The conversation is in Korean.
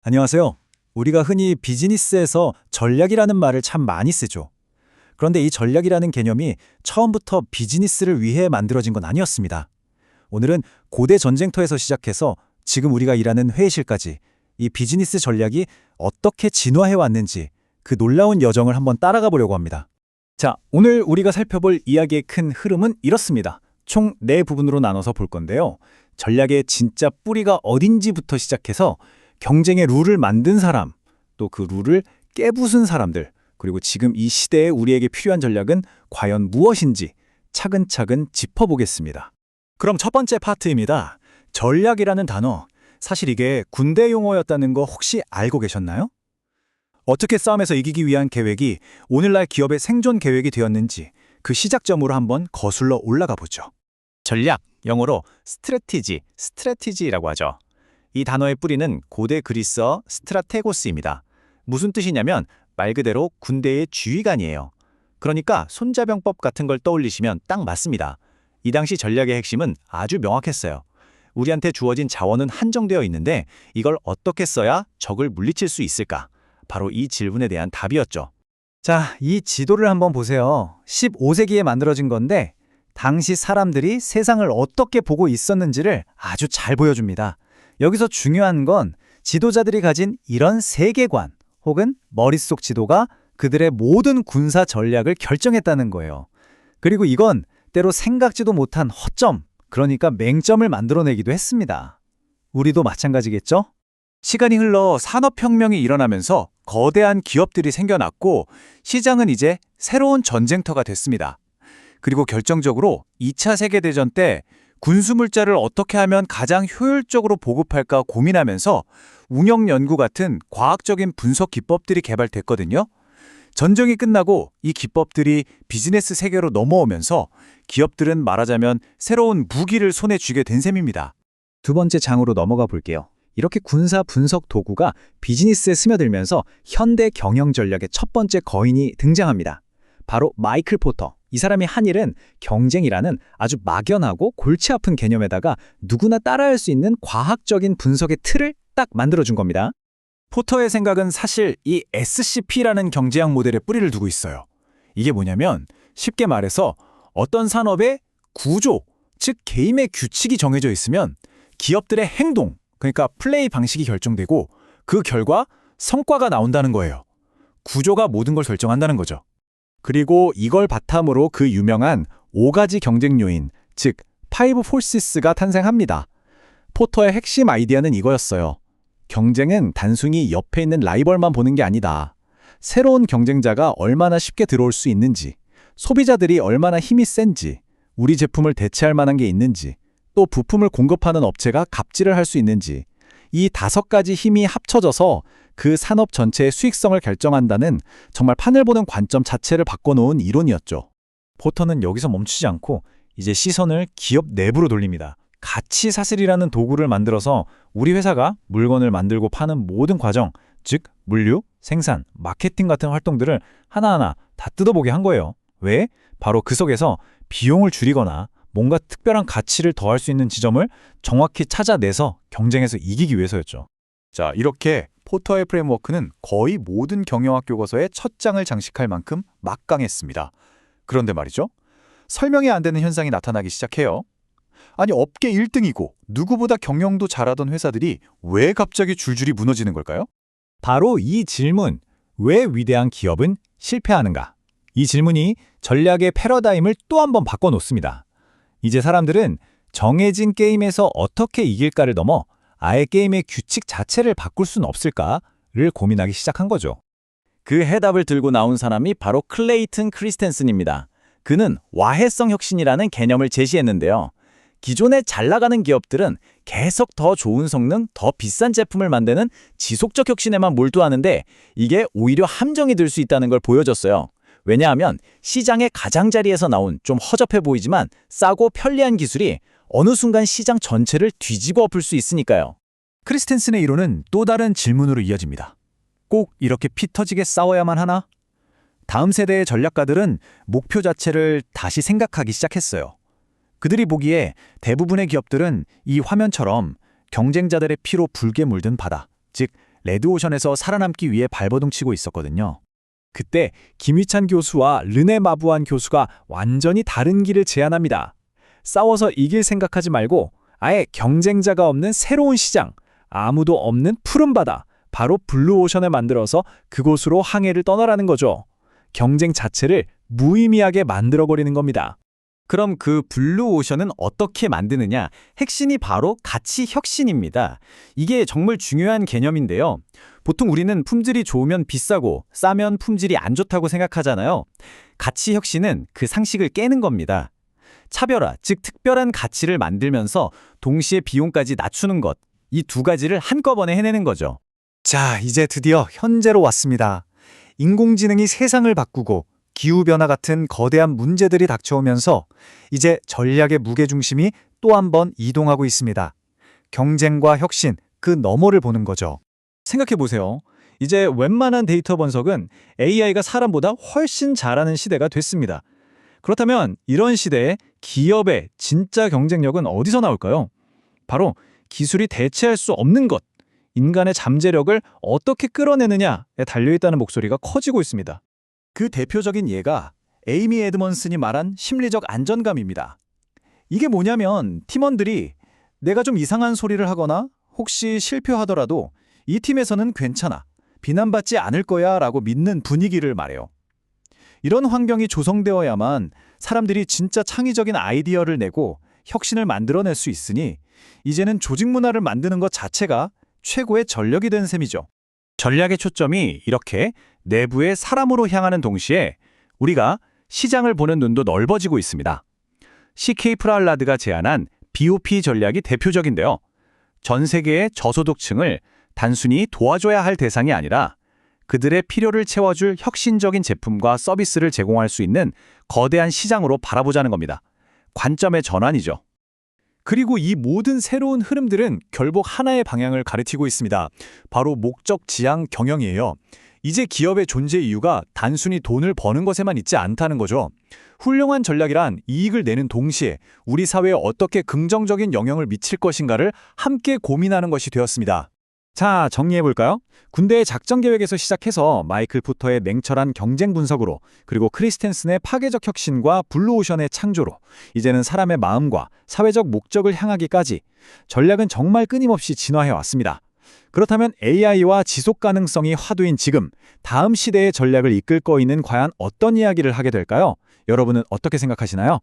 안녕하세요. 우리가 흔히 비즈니스에서 전략이라는 말을 참 많이 쓰죠. 그런데 이 전략이라는 개념이 처음부터 비즈니스를 위해 만들어진 건 아니었습니다. 오늘은 고대 전쟁터에서 시작해서 지금 우리가 일하는 회의실까지 이 비즈니스 전략이 어떻게 진화해 왔는지 그 놀라운 여정을 한번 따라가 보려고 합니다. 자, 오늘 우리가 살펴볼 이야기의 큰 흐름은 이렇습니다. 총 4부분으로 나눠서 볼 건데요. 전략의 진짜 뿌리가 어딘지부터 시작해서 경쟁의 룰을 만든 사람, 또 그 룰을 깨부순 사람들, 그리고 지금 이 시대에 우리에게 필요한 전략은 과연 무엇인지 차근차근 짚어보겠습니다. 그럼 첫 번째 파트입니다. 전략이라는 단어, 사실 이게 군대 용어였다는 거 혹시 알고 계셨나요? 어떻게 싸움에서 이기기 위한 계획이 오늘날 기업의 생존 계획이 되었는지 그 시작점으로 한번 거슬러 올라가 보죠. 전략, 영어로 스트래티지라고 하죠. 이 단어의 뿌리는 고대 그리스어 스트라테고스입니다. 무슨 뜻이냐면 말 그대로 군대의 지휘관이에요. 그러니까 손자병법 같은 걸 떠올리시면 딱 맞습니다. 이 당시 전략의 핵심은 아주 명확했어요. 우리한테 주어진 자원은 한정되어 있는데 이걸 어떻게 써야 적을 물리칠 수 있을까? 바로 이 질문에 대한 답이었죠. 자, 이 지도를 한번 보세요. 15세기에 만들어진 건데 당시 사람들이 세상을 어떻게 보고 있었는지를 아주 잘 보여줍니다. 여기서 중요한 건 지도자들이 가진 이런 세계관 혹은 머릿속 지도가 그들의 모든 군사 전략을 결정했다는 거예요. 그리고 이건 때로 생각지도 못한 허점, 그러니까 맹점을 만들어내기도 했습니다. 우리도 마찬가지겠죠? 시간이 흘러 산업혁명이 일어나면서 거대한 기업들이 생겨났고 시장은 이제 새로운 전쟁터가 됐습니다. 그리고 결정적으로 2차 세계대전 때 군수물자를 어떻게 하면 가장 효율적으로 보급할까 고민하면서 운영연구 같은 과학적인 분석 기법들이 개발됐거든요. 전쟁이 끝나고 이 기법들이 비즈니스 세계로 넘어오면서 기업들은 말하자면 새로운 무기를 손에 쥐게 된 셈입니다. 두 번째 장으로 넘어가 볼게요. 이렇게 군사 분석 도구가 비즈니스에 스며들면서 현대 경영 전략의 첫 번째 거인이 등장합니다. 바로 마이클 포터. 이 사람이 한 일은 경쟁이라는 아주 막연하고 골치 아픈 개념에다가 누구나 따라할 수 있는 과학적인 분석의 틀을 딱 만들어준 겁니다. 포터의 생각은 사실 이 SCP라는 경제학 모델에 뿌리를 두고 있어요. 이게 뭐냐면 쉽게 말해서 어떤 산업의 구조, 즉 게임의 규칙이 정해져 있으면 기업들의 행동, 그러니까 플레이 방식이 결정되고 그 결과 성과가 나온다는 거예요. 구조가 모든 걸 결정한다는 거죠. 그리고 이걸 바탕으로 그 유명한 5가지 경쟁 요인, 즉 파이브 포시스가 탄생합니다. 포터의 핵심 아이디어는 이거였어요. 경쟁은 단순히 옆에 있는 라이벌만 보는 게 아니다. 새로운 경쟁자가 얼마나 쉽게 들어올 수 있는지, 소비자들이 얼마나 힘이 센지, 우리 제품을 대체할 만한 게 있는지, 또 부품을 공급하는 업체가 갑질을 할 수 있는지, 이 5가지 힘이 합쳐져서 그 산업 전체의 수익성을 결정한다는 정말 판을 보는 관점 자체를 바꿔놓은 이론이었죠. 포터는 여기서 멈추지 않고 이제 시선을 기업 내부로 돌립니다. 가치 사슬이라는 도구를 만들어서 우리 회사가 물건을 만들고 파는 모든 과정, 즉 물류, 생산, 마케팅 같은 활동들을 하나하나 다 뜯어보게 한 거예요. 왜? 바로 그 속에서 비용을 줄이거나 뭔가 특별한 가치를 더할 수 있는 지점을 정확히 찾아내서 경쟁에서 이기기 위해서였죠. 자, 이렇게 포터의 프레임워크는 거의 모든 경영학 교과서의 첫 장을 장식할 만큼 막강했습니다. 그런데 말이죠. 설명이 안 되는 현상이 나타나기 시작해요. 아니, 업계 1등이고 누구보다 경영도 잘하던 회사들이 왜 갑자기 줄줄이 무너지는 걸까요? 바로 이 질문, 왜 위대한 기업은 실패하는가? 이 질문이 전략의 패러다임을 또 한 번 바꿔놓습니다. 이제 사람들은 정해진 게임에서 어떻게 이길까를 넘어 아예 게임의 규칙 자체를 바꿀 수는 없을까를 고민하기 시작한 거죠. 그 해답을 들고 나온 사람이 바로 클레이튼 크리스텐슨입니다. 그는 와해성 혁신이라는 개념을 제시했는데요. 기존에 잘 나가는 기업들은 계속 더 좋은 성능, 더 비싼 제품을 만드는 지속적 혁신에만 몰두하는데 이게 오히려 함정이 될 수 있다는 걸 보여줬어요. 왜냐하면 시장의 가장자리에서 나온 좀 허접해 보이지만 싸고 편리한 기술이 어느 순간 시장 전체를 뒤집어 엎을 수 있으니까요. 크리스텐슨의 이론은 또 다른 질문으로 이어집니다. 꼭 이렇게 피 터지게 싸워야만 하나? 다음 세대의 전략가들은 목표 자체를 다시 생각하기 시작했어요. 그들이 보기에 대부분의 기업들은 이 화면처럼 경쟁자들의 피로 붉게 물든 바다, 즉 레드오션에서 살아남기 위해 발버둥 치고 있었거든요. 그때 김희찬 교수와 르네 마부안 교수가 완전히 다른 길을 제안합니다. 싸워서 이길 생각하지 말고 아예 경쟁자가 없는 새로운 시장, 아무도 없는 푸른 바다, 바로 블루오션을 만들어서 그곳으로 항해를 떠나라는 거죠. 경쟁 자체를 무의미하게 만들어버리는 겁니다. 그럼 그 블루오션은 어떻게 만드느냐? 핵심이 바로 가치 혁신입니다. 이게 정말 중요한 개념인데요. 보통 우리는 품질이 좋으면 비싸고 싸면 품질이 안 좋다고 생각하잖아요. 가치 혁신은 그 상식을 깨는 겁니다. 차별화, 즉 특별한 가치를 만들면서 동시에 비용까지 낮추는 것, 이 두 가지를 한꺼번에 해내는 거죠. 자, 이제 드디어 현재로 왔습니다. 인공지능이 세상을 바꾸고 기후변화 같은 거대한 문제들이 닥쳐오면서 이제 전략의 무게중심이 또 한 번 이동하고 있습니다. 경쟁과 혁신, 그 너머를 보는 거죠. 생각해보세요. 이제 웬만한 데이터 분석은 AI가 사람보다 훨씬 잘하는 시대가 됐습니다. 그렇다면 이런 시대에 기업의 진짜 경쟁력은 어디서 나올까요? 바로 기술이 대체할 수 없는 것, 인간의 잠재력을 어떻게 끌어내느냐에 달려있다는 목소리가 커지고 있습니다. 그 대표적인 예가 에이미 에드먼슨이 말한 심리적 안정감입니다. 이게 뭐냐면 팀원들이 내가 좀 이상한 소리를 하거나 혹시 실패하더라도 이 팀에서는 괜찮아, 비난받지 않을 거야 라고 믿는 분위기를 말해요. 이런 환경이 조성되어야만 사람들이 진짜 창의적인 아이디어를 내고 혁신을 만들어낼 수 있으니 이제는 조직 문화를 만드는 것 자체가 최고의 전력이 된 셈이죠. 전략의 초점이 이렇게 내부의 사람으로 향하는 동시에 우리가 시장을 보는 눈도 넓어지고 있습니다. CK 프랄라드가 제안한 BOP 전략이 대표적인데요. 전 세계의 저소득층을 단순히 도와줘야 할 대상이 아니라 그들의 필요를 채워줄 혁신적인 제품과 서비스를 제공할 수 있는 거대한 시장으로 바라보자는 겁니다. 관점의 전환이죠. 그리고 이 모든 새로운 흐름들은 결국 하나의 방향을 가리키고 있습니다. 바로 목적 지향 경영이에요. 이제 기업의 존재 이유가 단순히 돈을 버는 것에만 있지 않다는 거죠. 훌륭한 전략이란 이익을 내는 동시에 우리 사회에 어떻게 긍정적인 영향을 미칠 것인가를 함께 고민하는 것이 되었습니다. 자, 정리해볼까요? 군대의 작전 계획에서 시작해서 마이클 포터의 냉철한 경쟁 분석으로, 그리고 크리스텐슨의 파괴적 혁신과 블루오션의 창조로, 이제는 사람의 마음과 사회적 목적을 향하기까지 전략은 정말 끊임없이 진화해왔습니다. 그렇다면 AI와 지속 가능성이 화두인 지금, 다음 시대의 전략을 이끌 거인은 과연 어떤 이야기를 하게 될까요? 여러분은 어떻게 생각하시나요?